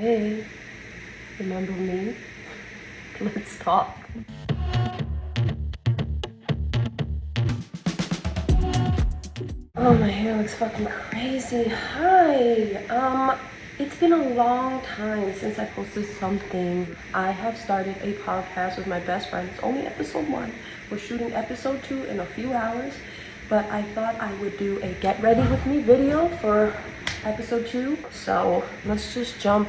Hey, remember me? Let's talk. Oh, my hair looks fucking crazy. Hi. It's been a long time since I posted something. I have started a podcast with my best friend. It's only episode 1. We're shooting episode 2 in a few hours, but I thought I would do a get ready with me video for episode 2. So let's just jump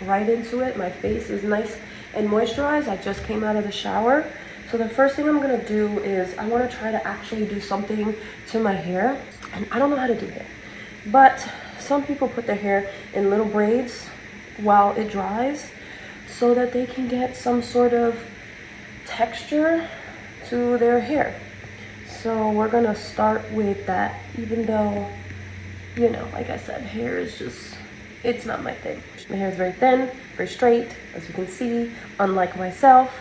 right into it. My face is nice and moisturized. I just came out of the shower. So the first thing I'm gonna do is I wanna try to actually do something to my hair. And I don't know how to do hair, but some people put their hair in little braids while it dries so that they can get some sort of texture to their hair. So we're gonna start with that, even though, you know, like I said, hair is just, it's not my thing. My hair is very thin, very straight, as you can see, unlike myself.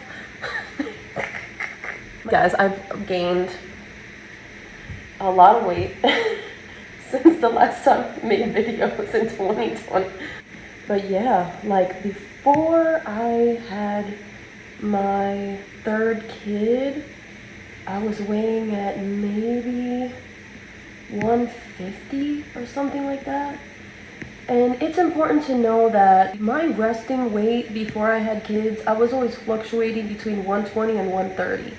Guys, I've gained a lot of weight since the last time I made videos in 2020. But yeah, like before I had my third kid, I was weighing at maybe 150 or something like that. And it's important to know that my resting weight before I had kids, I was always fluctuating between 120 and 130.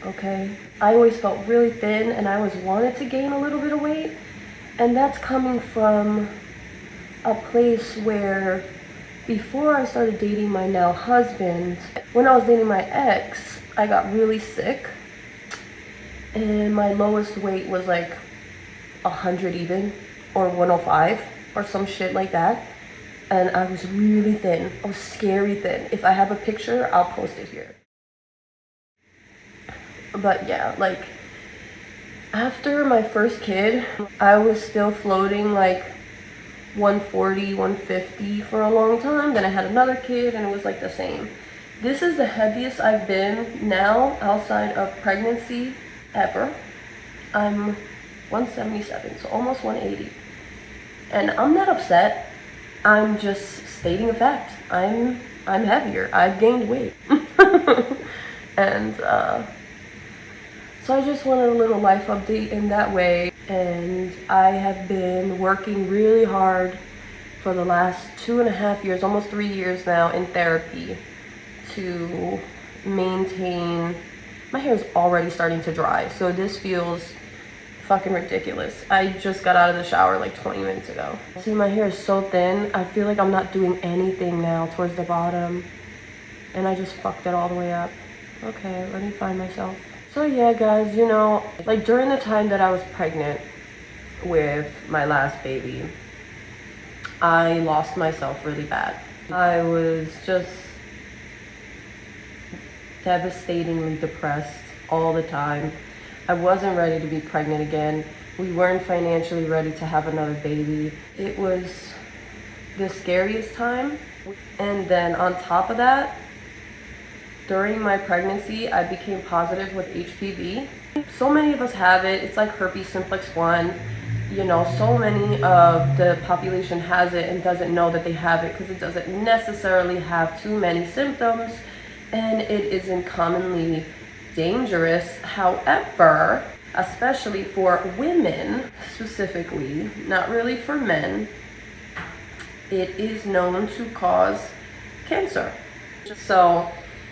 Okay, I always felt really thin and I always wanted to gain a little bit of weight, and that's coming from a place where before I started dating my now husband, when I was dating my ex, I got really sick and my lowest weight was like 100 even, or 105 or some shit like that, and I was really thin. I was scary thin. If I have a picture, I'll post it here. But yeah, like after my first kid, I was still floating like 140, 150 for a long time. Then I had another kid and it was like the same. This is the heaviest I've been now outside of pregnancy ever. I'm 177, so almost 180. And I'm not upset. I'm just stating a fact. I'm heavier. I've gained weight. And so I just wanted a little life update in that way. And I have been working really hard for the last 2.5 years, almost 3 years now, in therapy to maintain. My hair is already starting to dry, so this feels fucking ridiculous. I just got out of the shower like 20 minutes ago. See, my hair is so thin, I feel like I'm not doing anything now towards the bottom. And I just fucked it all the way up. Okay, let me find myself. So yeah, guys, you know, like during the time that I was pregnant with my last baby, I lost myself really bad. I was just devastatingly depressed all the time. I wasn't ready to be pregnant again. We weren't financially ready to have another baby. It was the scariest time. And then on top of that, during my pregnancy, I became positive with HPV. So many of us have it. It's like herpes simplex 1. You know, so many of the population has it and doesn't know that they have it because it doesn't necessarily have too many symptoms and it isn't commonly dangerous. However, especially for women specifically, not really for men, it is known to cause cancer. So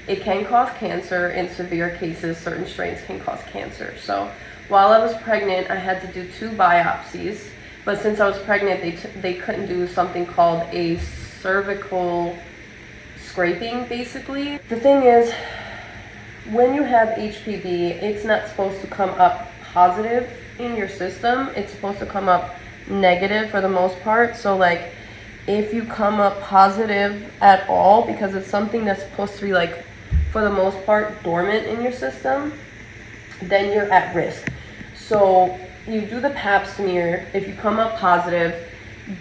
it can cause cancer in severe cases. Certain strains can cause cancer. So while I was pregnant, I had to do 2 biopsies. But since I was pregnant, they couldn't do something called a cervical scraping, basically. The thing is, when you have HPV, it's not supposed to come up positive in your system. It's supposed to come up negative for the most part. So like, if you come up positive at all, because it's something that's supposed to be like, for the most part, dormant in your system, then you're at risk. So you do the pap smear. If you come up positive,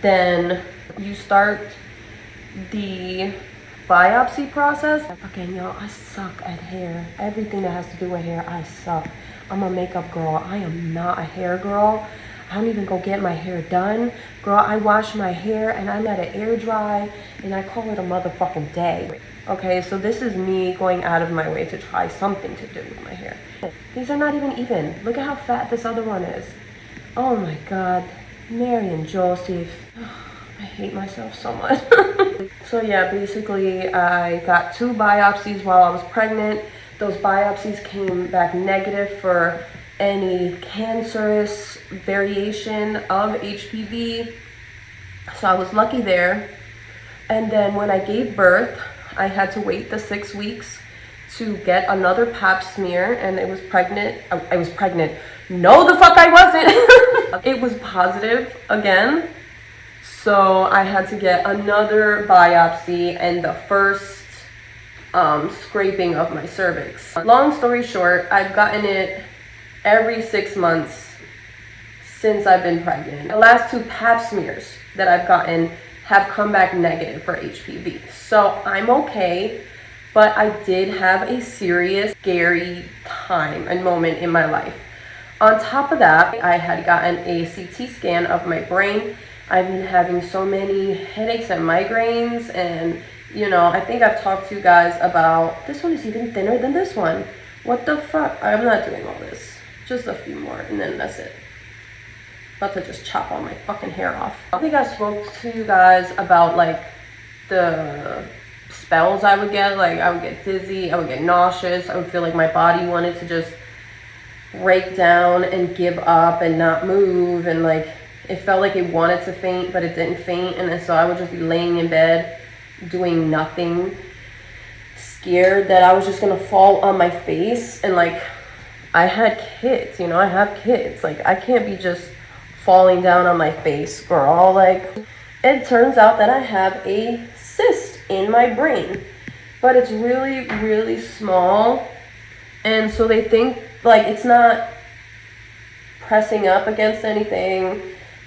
then you start the biopsy process. Again, y'all, I suck at hair. Everything that has to do with hair, I suck. I'm a makeup girl. I am not a hair girl. I don't even go get my hair done. Girl, I wash my hair and I let it air dry and I call it a motherfucking day. Okay, so this is me going out of my way to try something to do with my hair. These are not even even. Look at how fat this other one is. Oh my God, Mary and Joseph. I hate myself so much. So yeah, basically I got 2 biopsies while I was pregnant. Those biopsies came back negative for any cancerous variation of HPV. So I was lucky there. And then when I gave birth, I had to wait the 6 weeks to get another pap smear, and I was pregnant. No, the fuck I wasn't. It was positive again. So I had to get another biopsy and the first scraping of my cervix. Long story short, I've gotten it every 6 months since I've been pregnant. The last 2 pap smears that I've gotten have come back negative for HPV. So I'm okay, but I did have a serious, scary time and moment in my life. On top of that, I had gotten a CT scan of my brain. I've been having so many headaches and migraines, and you know, I think I've talked to you guys about, this one is even thinner than this one. What the fuck? I'm not doing all this. Just a few more and then that's it. About to just chop all my fucking hair off. I think I spoke to you guys about like the spells I would get. Like I would get dizzy, I would get nauseous, I would feel like my body wanted to just break down and give up and not move, and like it felt like it wanted to faint but it didn't faint, and then so I would just be laying in bed doing nothing, scared that I was just gonna fall on my face. And like I had kids, you know, I have kids, like I can't be just falling down on my face, girl. Like it turns out that I have a cyst in my brain, but it's really, really small, and so they think like it's not pressing up against anything.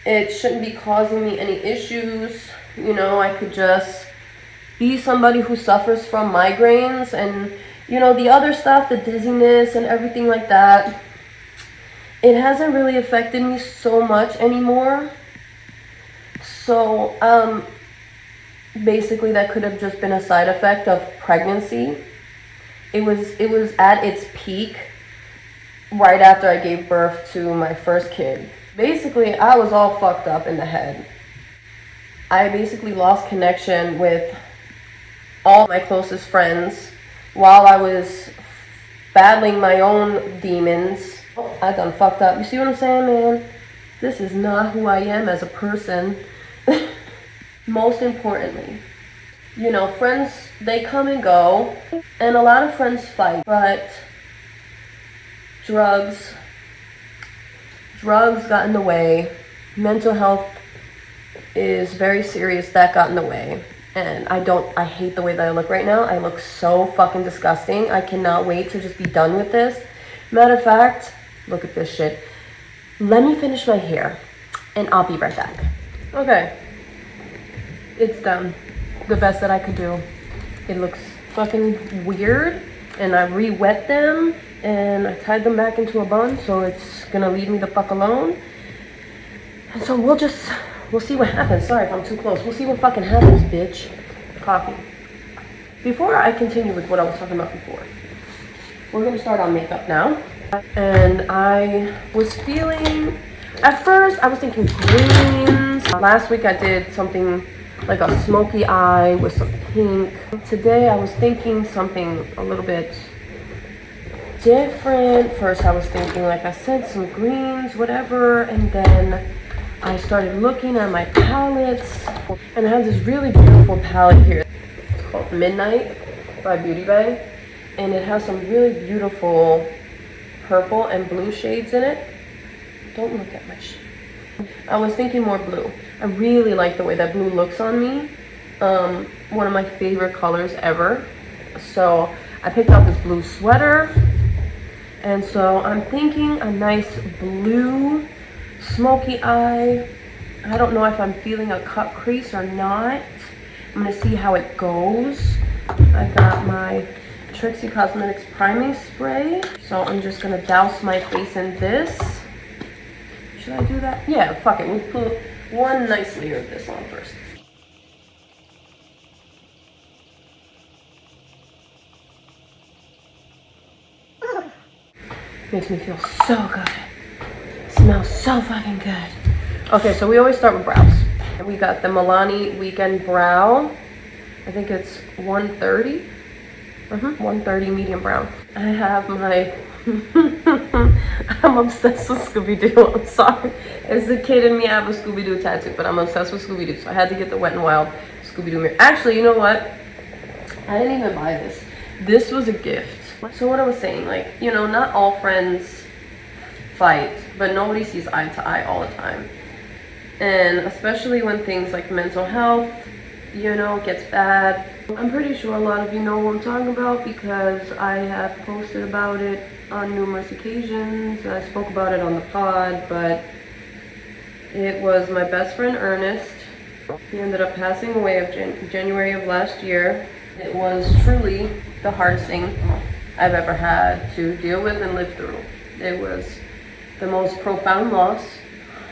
It shouldn't be causing me any issues. You know, I could just be somebody who suffers from migraines and, you know, the other stuff, the dizziness and everything like that. It hasn't really affected me so much anymore. So, basically that could have just been a side effect of pregnancy. It was at its peak right after I gave birth to my first kid. Basically, I was all fucked up in the head. I basically lost connection with all my closest friends while I was battling my own demons. I done fucked up. You see what I'm saying, man? This is not who I am as a person. Most importantly, you know, friends, they come and go, and a lot of friends fight, but drugs got in the way. Mental health is very serious. That got in the way. And I hate the way that I look right now. I look so fucking disgusting. I cannot wait to just be done with this. Matter of fact, look at this shit. Let me finish my hair and I'll be right back. Okay. It's done. The best that I could do. It looks fucking weird, and I re-wet them and I tied them back into a bun, so it's gonna leave me the fuck alone. And so we'll see what happens. Sorry if I'm too close. We'll see what fucking happens, bitch. Coffee. Before I continue with what I was talking about before, we're gonna start on makeup now. And I was feeling, at first I was thinking greens. Last week I did something like a smoky eye with some pink. Today I was thinking something a little bit different. First I was thinking, like I said, some greens, whatever, and then I started looking at my palettes, and I have this really beautiful palette here. It's called Midnight by Beauty Bay, and it has some really beautiful purple and blue shades in it. Don't look at my shade. I was thinking more blue. I really like the way that blue looks on me. One of my favorite colors ever. So I picked out this blue sweater, and so I'm thinking a nice blue smoky eye. I don't know if I'm feeling a cut crease or not. I'm gonna see how it goes. I got my Trixie Cosmetics priming spray, so I'm just gonna douse my face in this. should I do that? Yeah, fuck it. We'll put one nice layer of this on first. Makes me feel so good. Smells so fucking good. Okay, so we always start with brows. And we got the Milani Weekend Brow. I think it's 130. 130 medium brown. I have my, I'm obsessed with Scooby-Doo, I'm sorry. As a kid in me, I have a Scooby-Doo tattoo, but I'm obsessed with Scooby-Doo, so I had to get the Wet n Wild Scooby-Doo mirror. Actually, you know what? I didn't even buy this. This was a gift. So what I was saying, like, you know, not all friends fight, but nobody sees eye to eye all the time. And especially when things like mental health, you know, gets bad. I'm pretty sure a lot of you know what I'm talking about because I have posted about it on numerous occasions. I spoke about it on the pod, but it was my best friend Ernest. He ended up passing away of January of last year. It was truly the hardest thing I've ever had to deal with and live through. It was the most profound loss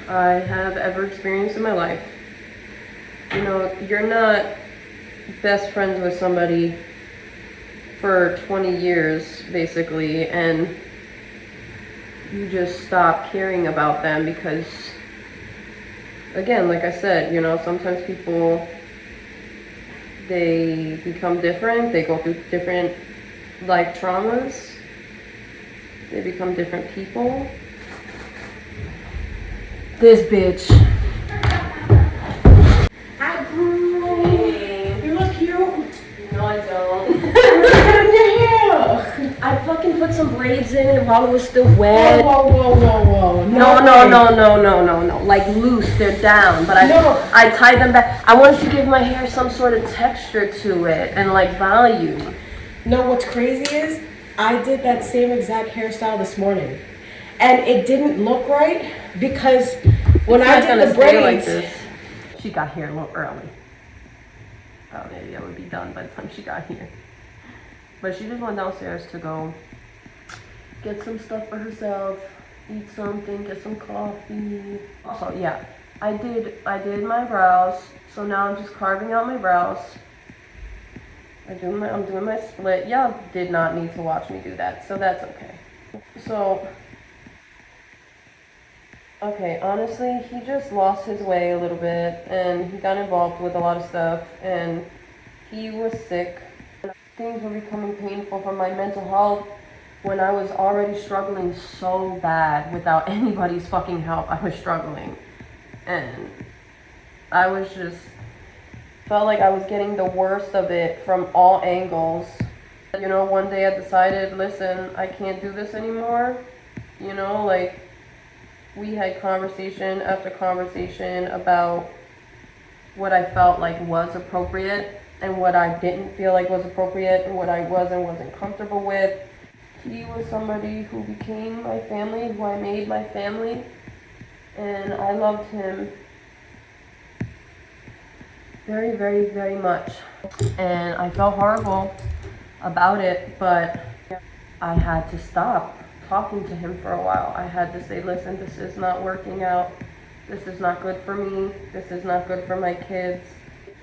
I have ever experienced in my life. You know, you're not best friends with somebody for 20 years, basically, and you just stop caring about them because, again, like I said, you know, sometimes people, they become different, they go through different life traumas, they become different people. This bitch. Hi, you look cute. No, I don't. What's your hair? I fucking put some braids in it while it was still wet. Whoa. No. Like loose, they're down. But No. I tied them back. I wanted to give my hair some sort of texture to it and like volume. No, what's crazy is I did that same exact hairstyle this morning. And it didn't look right because when I did the braids. Like this. She got here a little early. Thought maybe I would be done by the time she got here. But she just went downstairs to go get some stuff for herself, eat something, get some coffee. Also, yeah, I did my brows. So now I'm just carving out my brows. I'm doing my split. Y'all did not need to watch me do that, so that's okay. So, okay, honestly, he just lost his way a little bit, and he got involved with a lot of stuff, and he was sick. Things were becoming painful for my mental health when I was already struggling so bad without anybody's fucking help. I was struggling, and I was just, felt like I was getting the worst of it from all angles. You know, one day I decided, listen, I can't do this anymore. You know, like, we had conversation after conversation about what I felt like was appropriate and what I didn't feel like was appropriate and what I was and wasn't comfortable with. He was somebody who became my family, who I made my family, and I loved him very, very, very much. And I felt horrible about it, but I had to stop talking to him for a while. I had to say, listen, this is not working out. This is not good for me. This is not good for my kids.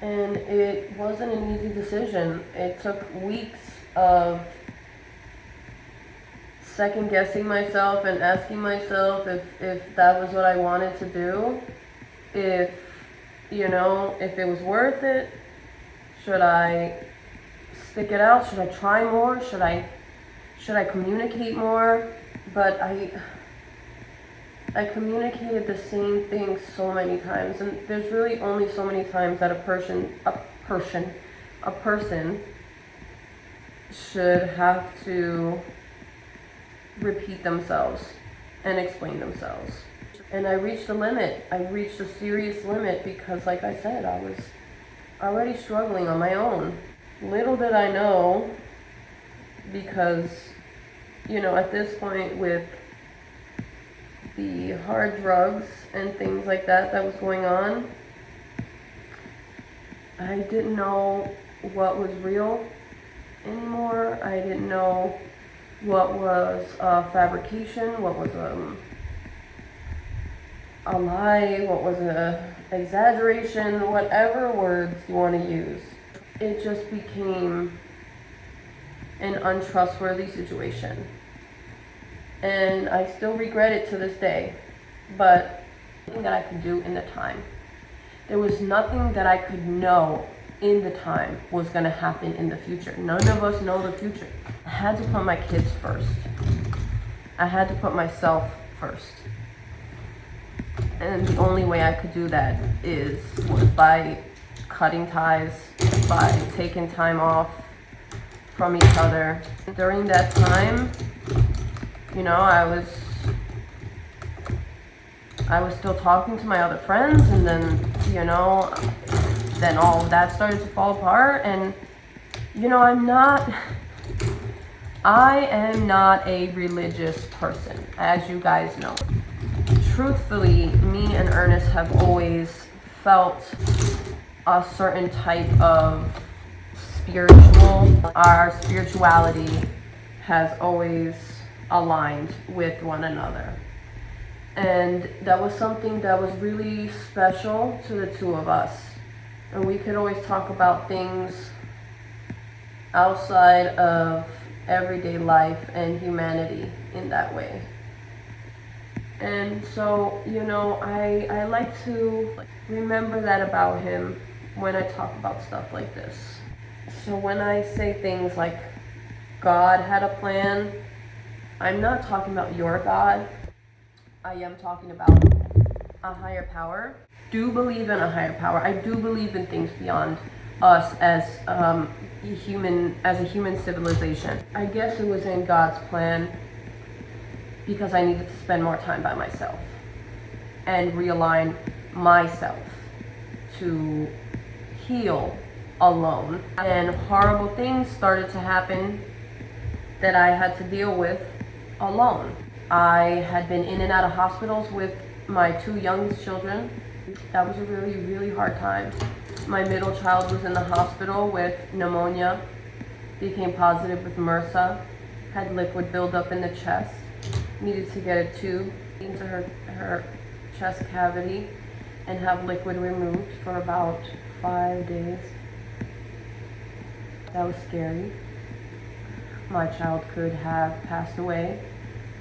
And it wasn't an easy decision. It took weeks of second guessing myself and asking myself if that was what I wanted to do. If, you know, if it was worth it. Should I stick it out? Should I try more? Should I communicate more? But I communicated the same thing so many times, and there's really only so many times that a person should have to repeat themselves and explain themselves. And I reached a limit. I reached a serious limit because, like I said, I was already struggling on my own. Little did I know, because, you know, at this point with the hard drugs and things like that was going on, I didn't know what was real anymore. I didn't know what was fabrication, what was a lie, what was a exaggeration, whatever words you want to use. It just became an untrustworthy situation. And I still regret it to this day, but nothing that I could do in the time. There was nothing that I could know in the time was going to happen in the future. None of us know the future. I had to put my kids first. I had to put myself first. And the only way I could do that was by cutting ties, by taking time off from each other. During that time, you know, I was still talking to my other friends, and then, you know, then all of that started to fall apart. And, you know, I am not a religious person, as you guys know. Truthfully, me and Ernest have always felt a certain type of our spirituality has always aligned with one another. And that was something that was really special to the two of us. And we could always talk about things outside of everyday life and humanity in that way. And so, you know, I like to remember that about him when I talk about stuff like this. So when I say things like God had a plan, I'm not talking about your God. I am talking about a higher power. Do believe in a higher power. I do believe in things beyond us as a human civilization. I guess it was in God's plan because I needed to spend more time by myself and realign myself to heal alone. And horrible things started to happen that I had to deal with alone. I had been in and out of hospitals with my two youngest children. That was a really, really hard time. My middle child was in the hospital with pneumonia, became positive with MRSA, had liquid buildup in the chest, needed to get a tube into her chest cavity and have liquid removed for about 5 days. That was scary. My child could have passed away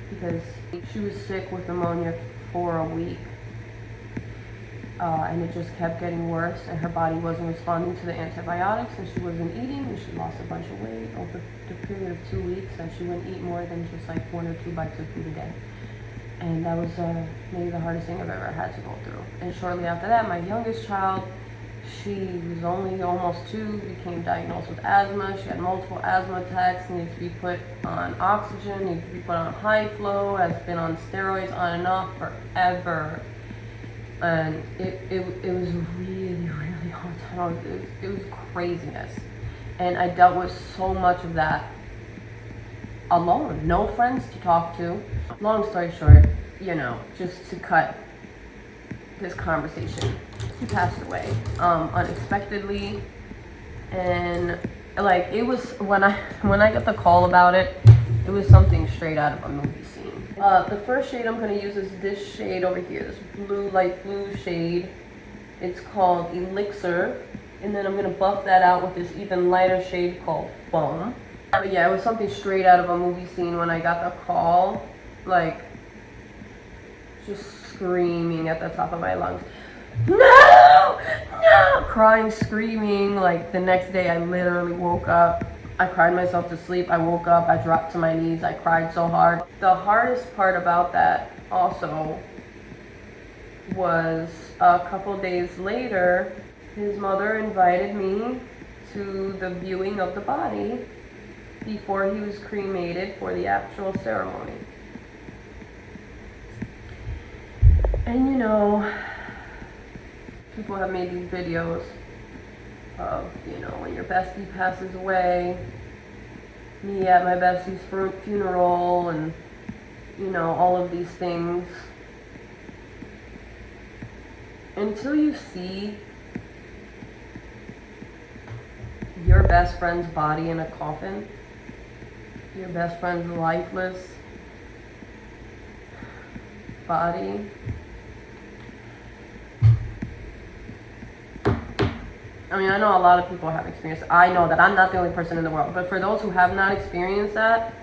because she was sick with pneumonia for a week. And it just kept getting worse, and her body wasn't responding to the antibiotics, and she wasn't eating, and she lost a bunch of weight over the period of 2 weeks, and she wouldn't eat more than just like 1 or 2 bites of food a day. And that was maybe the hardest thing I've ever had to go through. And shortly after that, my youngest child, she was only almost 2, became diagnosed with asthma. She had multiple asthma attacks, needed to be put on oxygen, needed to be put on high flow, has been on steroids on and off forever. And it was a really, really hard time. It was craziness. And I dealt with so much of that alone. No friends to talk to. Long story short, you know, just to cut this conversation, he passed away unexpectedly. And like, it was, when I got the call about it, it was something straight out of a movie scene. The first shade I'm going to use is this shade over here, this light blue shade. It's called Elixir. And then I'm going to buff that out with this even lighter shade called Foam. But yeah, it was something straight out of a movie scene when I got the call. Like, just screaming at the top of my lungs. No! No! Crying, screaming. Like, the next day I literally woke up. I cried myself to sleep. I woke up, I dropped to my knees, I cried so hard. The hardest part about that also was a couple days later, his mother invited me to the viewing of the body before he was cremated for the actual ceremony. And you know, people have made these videos of, you know, when your bestie passes away, me at my bestie's funeral, and, you know, all of these things. Until you see your best friend's body in a coffin, your best friend's lifeless body, I mean, I know a lot of people have experienced it. I know that I'm not the only person in the world. But for those who have not experienced that,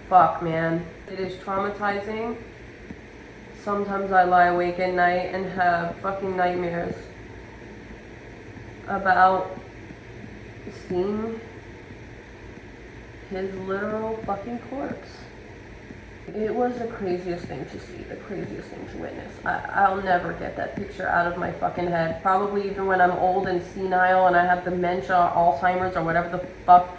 fuck, man. It is traumatizing. Sometimes I lie awake at night and have fucking nightmares about seeing his literal fucking corpse. It was the craziest thing to see, the craziest thing to witness. I'll never get that picture out of my fucking head. Probably even when I'm old and senile and I have dementia, Alzheimer's, or whatever the fuck,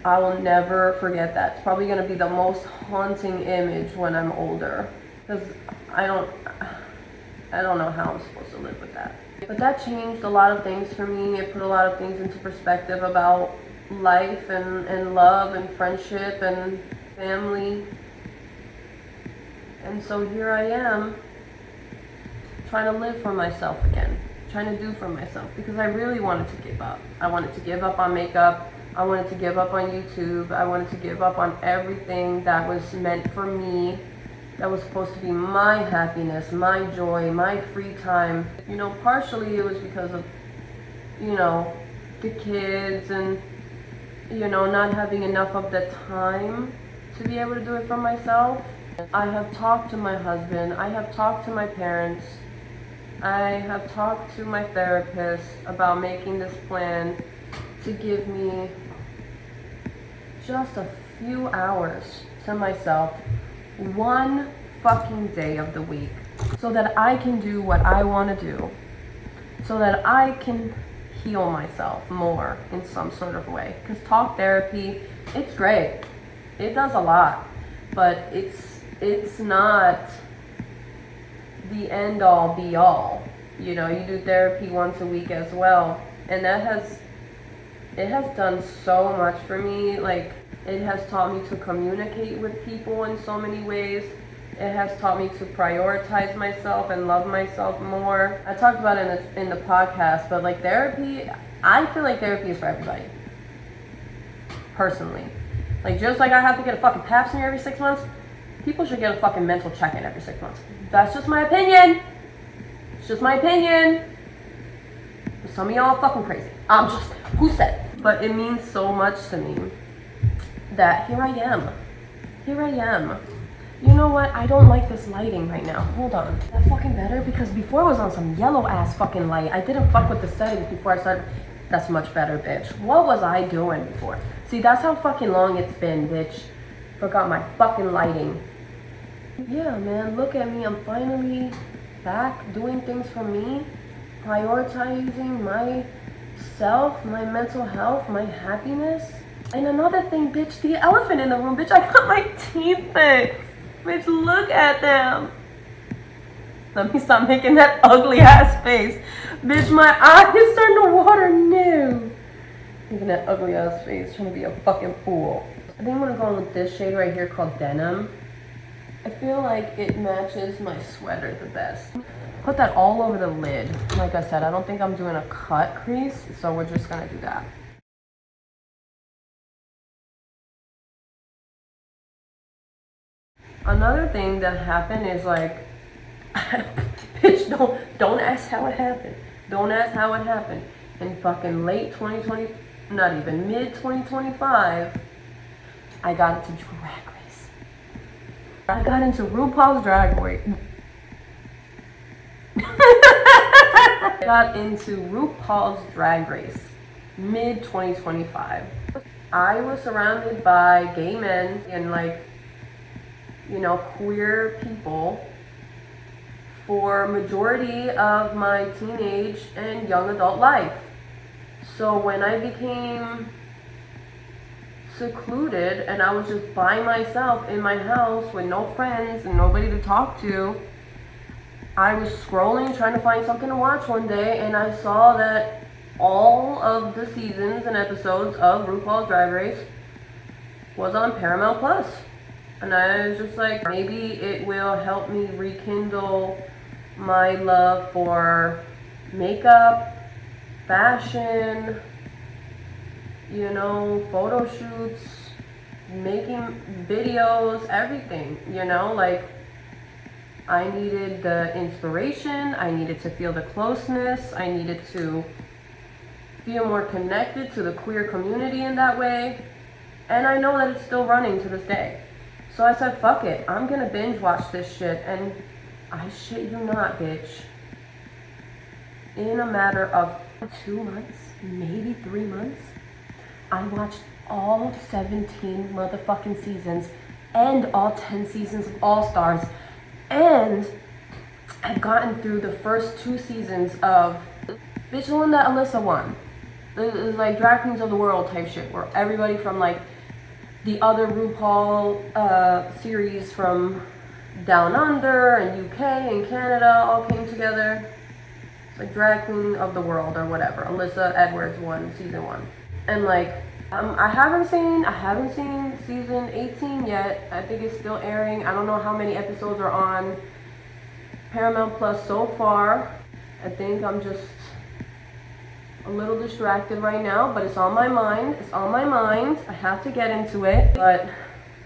I will never forget that. It's probably gonna be the most haunting image when I'm older. Because I don't know how I'm supposed to live with that. But that changed a lot of things for me. It put a lot of things into perspective about life and love and friendship and family. And so here I am, trying to live for myself again, trying to do for myself, because I really wanted to give up. I wanted to give up on makeup. I wanted to give up on YouTube. I wanted to give up on everything that was meant for me, that was supposed to be my happiness, my joy, my free time. You know, partially it was because of, you know, the kids and, you know, not having enough of the time to be able to do it for myself. I have talked to my husband, I have talked to my parents, I have talked to my therapist about making this plan to give me just a few hours to myself, one fucking day of the week, so that I can do what I want to do, so that I can heal myself more in some sort of way. Because talk therapy, it's great. It does a lot, but it's not the end all be all. You know, you do therapy once a week as well, and it has done so much for me. Like, it has taught me to communicate with people in so many ways. It has taught me to prioritize myself and love myself more. I talked about it in the podcast, but like therapy, I feel like therapy is for everybody. Personally. Like, just like I have to get a fucking pap smear every 6 months, people should get a fucking mental check-in every 6 months. That's just my opinion. It's just my opinion. Some of y'all are fucking crazy. I'm just, who said? But it means so much to me that here I am. Here I am. You know what? I don't like this lighting right now. Hold on. Is that fucking better? Because before I was on some yellow ass fucking light. I didn't fuck with the settings before I started. That's much better, bitch. What was I doing before? See, that's how fucking long it's been, bitch. Forgot my fucking lighting. Yeah, man, look at me. I'm finally back doing things for me. Prioritizing myself, my mental health, my happiness. And another thing, bitch, the elephant in the room, bitch, I got my teeth fixed. Bitch, look at them. Let me stop making that ugly ass face. Bitch, my eyes is starting to water. No. Making that ugly ass face, trying to be a fucking fool. I think I'm gonna go in with this shade right here called Denim. I feel like it matches my sweater the best. Put that all over the lid. Like I said, I don't think I'm doing a cut crease, so we're just gonna do that. Another thing that happened is like, bitch, don't ask how it happened. Don't ask how it happened. In fucking late 2020, not even mid 2025, I got into Drag Race. I got into RuPaul's Drag Race. I got into RuPaul's Drag Race mid 2025. I was surrounded by gay men and like, you know, queer people for majority of my teenage and young adult life. So when I became secluded and I was just by myself in my house with no friends and nobody to talk to, I was scrolling trying to find something to watch one day, and I saw that all of the seasons and episodes of RuPaul's Drag Race was on Paramount Plus. And I was just like, maybe it will help me rekindle my love for makeup, fashion, you know, photo shoots, making videos, everything, you know, like, I needed the inspiration. I needed to feel the closeness. I needed to feel more connected to the queer community in that way. And I know that it's still running to this day. So I said, fuck it. I'm gonna binge watch this shit. And I shit you not, bitch. In a matter of 2 months, maybe 3 months, I watched all 17 motherfucking seasons and all 10 seasons of All Stars. And I've gotten through the first 2 seasons of bitch, the one that Alyssa won. It's like Drag Queens of the World type shit, where everybody from like the other RuPaul series from Down Under and UK and Canada all came together. It's like Drag Queen of the World or whatever. Alyssa Edwards won season 1, and like I haven't seen season 18 yet. I think it's still airing. I don't know how many episodes are on Paramount Plus so far. I think I'm just a little distracted right now, but it's on my mind. I have to get into it. But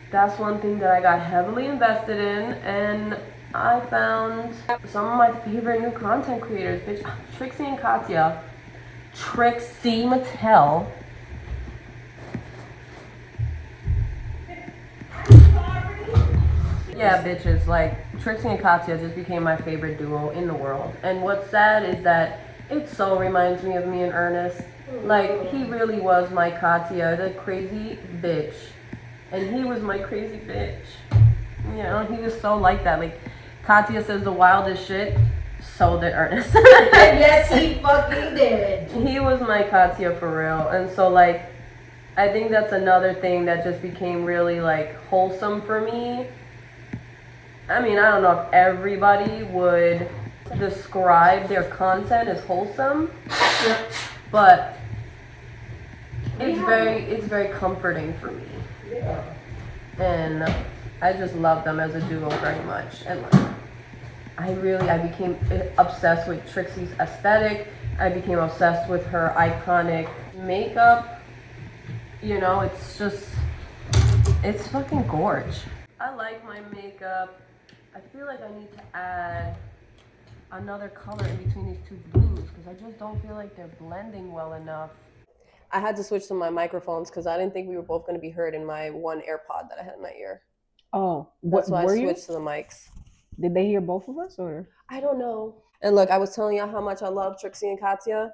that's one thing that I got heavily invested in, and I found some of my favorite new content creators. Bitch, Trixie and Katya. Trixie Mattel. Yeah, bitches, like Trixie and Katya just became my favorite duo in the world. And what's sad is that it so reminds me of me and Ernest. Like, he really was my Katya, the crazy bitch. And he was my crazy bitch. You know, he was so like that. Like, Katya says the wildest shit, so did Ernest. Yes, he fucking did. He was my Katya for real. And so, like, I think that's another thing that just became really, like, wholesome for me. I mean, I don't know if everybody would describe their content as wholesome, but it's very comforting for me. Yeah. And I just love them as a duo very much. And like, I became obsessed with Trixie's aesthetic. I became obsessed with her iconic makeup. You know, it's fucking gorge. I like my makeup. I feel like I need to add another color in between these two blues because I just don't feel like they're blending well enough. I had to switch to my microphones because I didn't think we were both going to be heard in my one AirPod that I had in my ear. Oh, that's why I switched to the mics. Did they hear both of us or? I don't know. And look, I was telling y'all how much I love Trixie and Katya.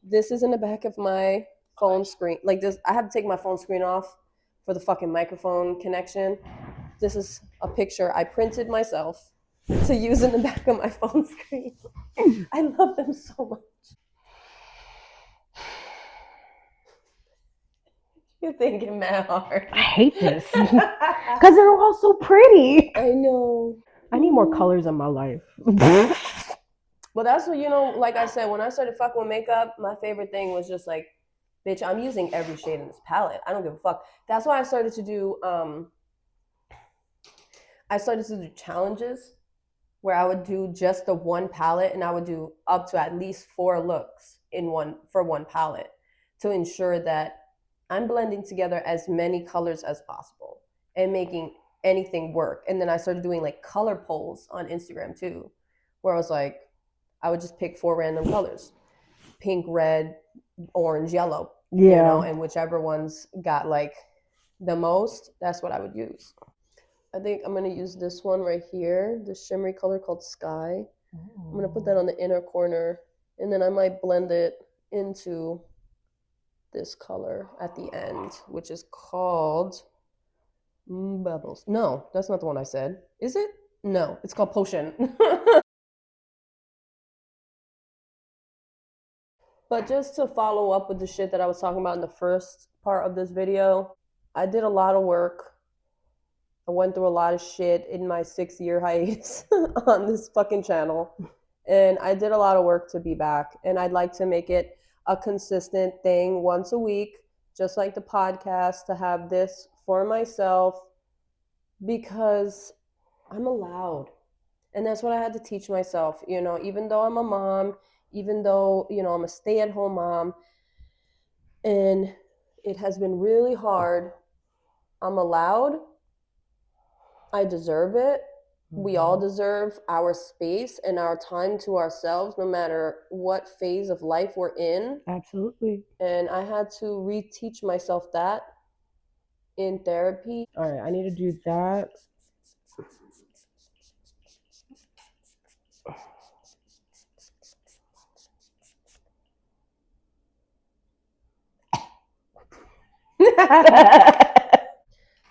This is in the back of my phone screen. Like this, I had to take my phone screen off for the fucking microphone connection. This is a picture I printed myself to use in the back of my phone screen. I love them so much. You're thinking mad hard. I hate this because they're all so pretty. I know. I need more colors in my life. Well, that's what, you know, like I said, when I started fucking with makeup, my favorite thing was just like, bitch, I'm using every shade in this palette. I don't give a fuck. That's why I started to do challenges where I would do just the one palette, and I would do up to at least 4 looks for one palette to ensure that I'm blending together as many colors as possible and making anything work. And then I started doing like color polls on Instagram too, where I was like, I would just pick 4 random colors: pink, red, orange, yellow. Yeah. You know, and whichever ones got like the most, that's what I would use. I think I'm going to use this one right here, the shimmery color called Sky. I'm going to put that on the inner corner, and then I might blend it into this color at the end, which is called Bubbles. No, that's not the one I said. Is it? No, it's called Potion. But just to follow up with the shit that I was talking about in the first part of this video, I did a lot of work. I went through a lot of shit in my 6-year hiatus on this fucking channel. And I did a lot of work to be back. And I'd like to make it a consistent thing once a week, just like the podcast, to have this for myself because I'm allowed. And that's what I had to teach myself, you know, even though I'm a mom, even though, you know, I'm a stay-at-home mom, and it has been really hard. I'm allowed. I deserve it. We all deserve our space and our time to ourselves, no matter what phase of life we're in. Absolutely. And I had to reteach myself that in therapy. All right, I need to do that.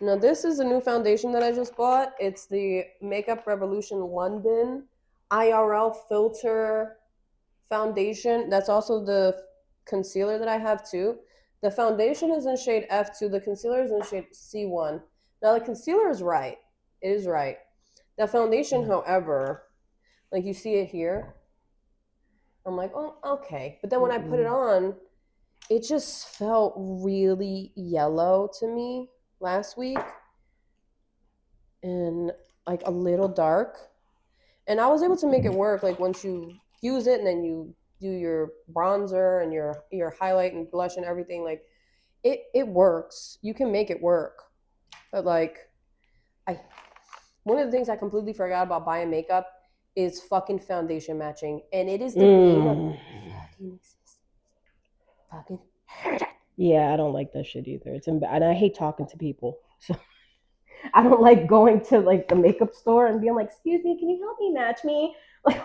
Now, this is a new foundation that I just bought. It's the Makeup Revolution London IRL Filter Foundation. That's also the concealer that I have too. The foundation is in shade F2. The concealer is in shade C1. Now, the concealer is right. It is right. The foundation, however, like you see it here, I'm like, oh, okay. But then when I put it on, it just felt really yellow to me last week and like a little dark. And I was able to make it work. Like once you use it and then you do your bronzer and your highlight and blush and everything, like it works. You can make it work. But like one of the things I completely forgot about buying makeup is fucking foundation matching. And it is the bane of fucking existence. Fucking hate it. Yeah, I don't like that shit either. And I hate talking to people. So I don't like going to like the makeup store and being like, "Excuse me, can you help me match me?" Like,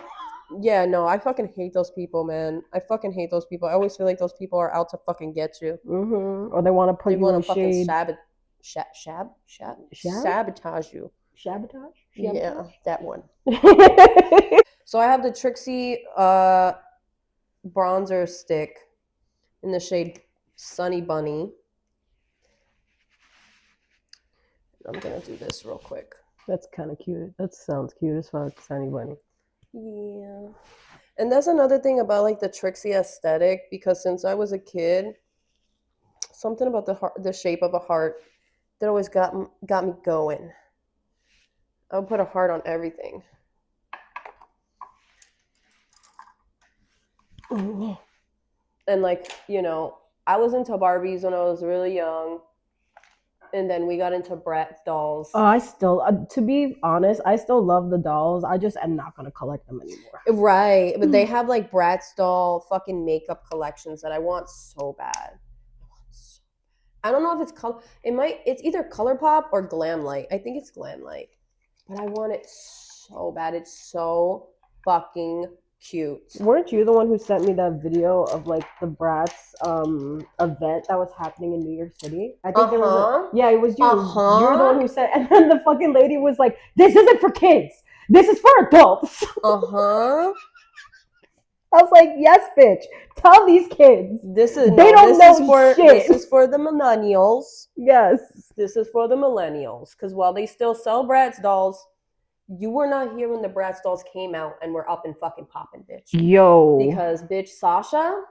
yeah, no, I fucking hate those people, man. I fucking hate those people. I always feel like those people are out to fucking get you. or they want to put you in fucking shade. Sabotage you. Sabotage? Yeah, that one. So I have the Trixie bronzer stick in the shade Sunny Bunny. I'm gonna do this real quick. That's kind of cute. That sounds cute as fuck, Sunny Bunny. Yeah. And that's another thing about like the Trixie aesthetic, because since I was a kid, something about the shape of a heart that always got me going. I would put a heart on everything. And like, you know, I was into Barbies when I was really young. And then we got into Bratz dolls. Oh, I still, to be honest, I still love the dolls. I just am not going to collect them anymore. Right. But they have like Bratz doll fucking makeup collections that I want so bad. I don't know if it's color. It's either ColourPop or Glamlight. I think it's Glamlight. But I want it so bad. It's so fucking cute. Weren't you the one who sent me that video of like the Bratz event that was happening in New York City? I think there was yeah, it was you. You're the one who said, and then the fucking lady was like, "This isn't for kids. This is for adults." I was like, "Yes, bitch. Tell these kids this is for the millennials. Yes, this is for the millennials. Because while they still sell Bratz dolls, you were not here when the Bratz dolls came out and were up and fucking popping, bitch. Yo. Because bitch, Sasha.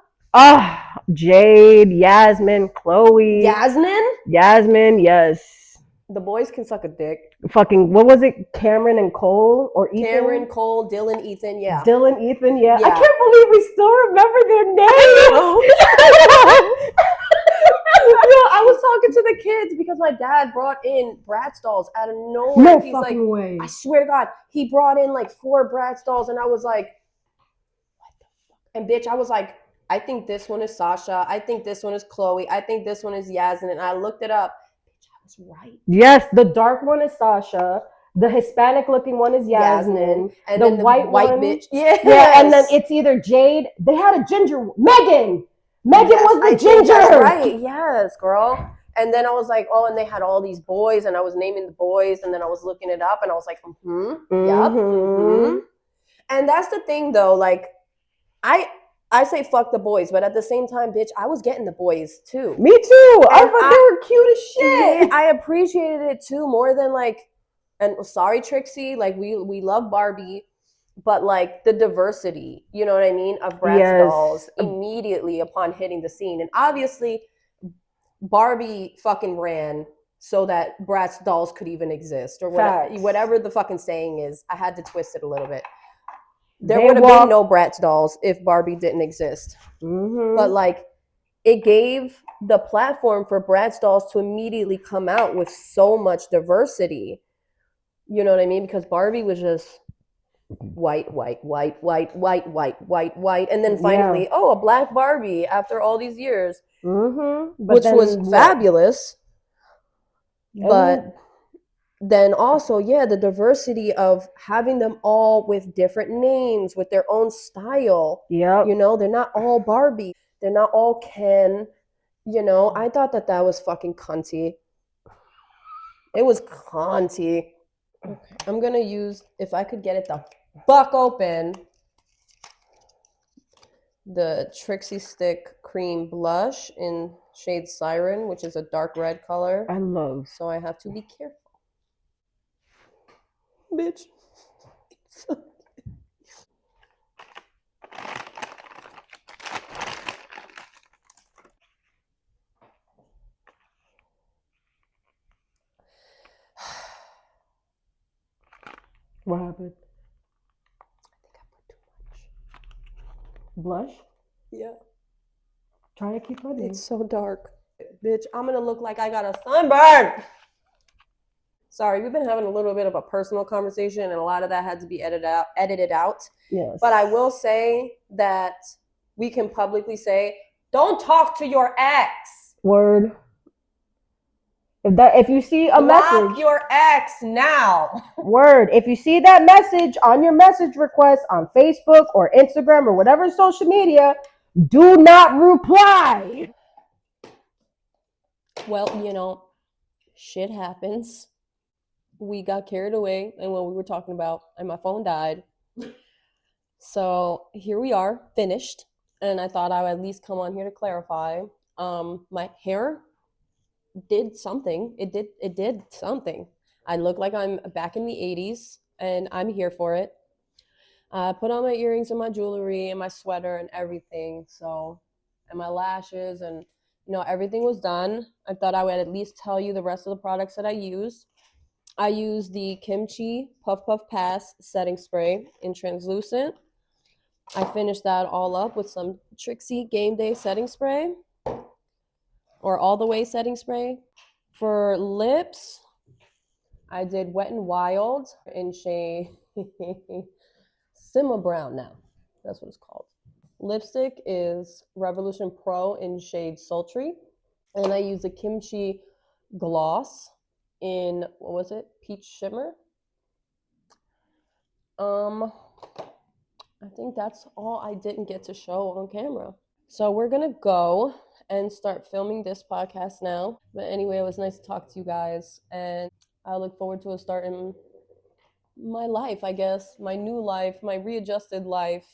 Jade, Yasmin, Chloe. Yasmin, yes. The boys can suck a dick. Fucking, what was it? Cameron and Cole or Ethan? Cameron, Cole, Dylan, Ethan, yeah. Dylan, Ethan, yeah. I can't believe we still remember their names. I was talking to the kids because my dad brought in Bratz dolls out of nowhere. No fucking way. I swear to God, he brought in like 4 Bratz dolls, and I was like, what the fuck? And bitch, I was like, I think this one is Sasha. I think this one is Chloe. I think this one is Yasmin. And I looked it up. Bitch, I was right. Yes, the dark one is Sasha. The Hispanic looking one is Yasmin. And the white one, bitch. Yes. Yeah, and then it's either Jade. They had a ginger. Megan was the ginger. That's right. Yes, girl. And then I was like, oh, and they had all these boys, and I was naming the boys, and then I was looking it up, and I was like, yep. And that's the thing, though. Like, I say fuck the boys, but at the same time, bitch, I was getting the boys too. Me too. I thought they were cute as shit. Yeah, I appreciated it too, more than like, and sorry, Trixie, like we love Barbie, but like the diversity, you know what I mean, of Bratz dolls immediately upon hitting the scene. And obviously Barbie fucking ran so that Bratz dolls could even exist, or whatever the fucking saying is. I had to twist it a little bit. There would have been no Bratz dolls if Barbie didn't exist. But like, it gave the platform for Bratz dolls to immediately come out with so much diversity. You know what I mean? Because Barbie was just white, white, white, white, white, white, white, white, and then finally, a black Barbie after all these years, which was fabulous. But then also, the diversity of having them all with different names, with their own style. You know, they're not all Barbie. They're not all Ken. You know, I thought that was fucking cunty. It was cunty. Okay. I'm gonna use, if I could get it the fuck open, the Trixie Stick Cream Blush in shade Siren, which is a dark red color. I love. So I have to be careful. Bitch. What happened? I think I put too much. Blush? Yeah. Try to keep putting. It's so dark. Bitch, I'm gonna look like I got a sunburn. Sorry, we've been having a little bit of a personal conversation, and a lot of that had to be edited out. Yes. But I will say that we can publicly say, don't talk to your ex. Word. If you see a Block message, your ex now. Word. If you see that message on your message request on Facebook or Instagram or whatever social media, do not reply. Well, you know, shit happens. We got carried away and what we were talking about, and my phone died. So here we are, finished. And I thought I would at least come on here to clarify. My hair did something. It did something. I look like I'm back in the 80s, and I'm here for it. I put on my earrings and my jewelry and my sweater and everything. So, and my lashes, and everything was done. I thought I would at least tell you the rest of the products that I used. I used the Kimchi Puff Puff Pass setting spray in translucent. I finished that all up with some Trixie Game Day setting spray, or all the way setting spray. For lips, I did Wet n Wild in shade Simma Brown now. That's what it's called. Lipstick is Revolution Pro in shade Sultry. And I use a Kimchi gloss in, what was it? Peach Shimmer. I think that's all I didn't get to show on camera. So we're gonna go and start filming this podcast now. But anyway, it was nice to talk to you guys, and I look forward to starting my life, I guess, my new life, my readjusted life.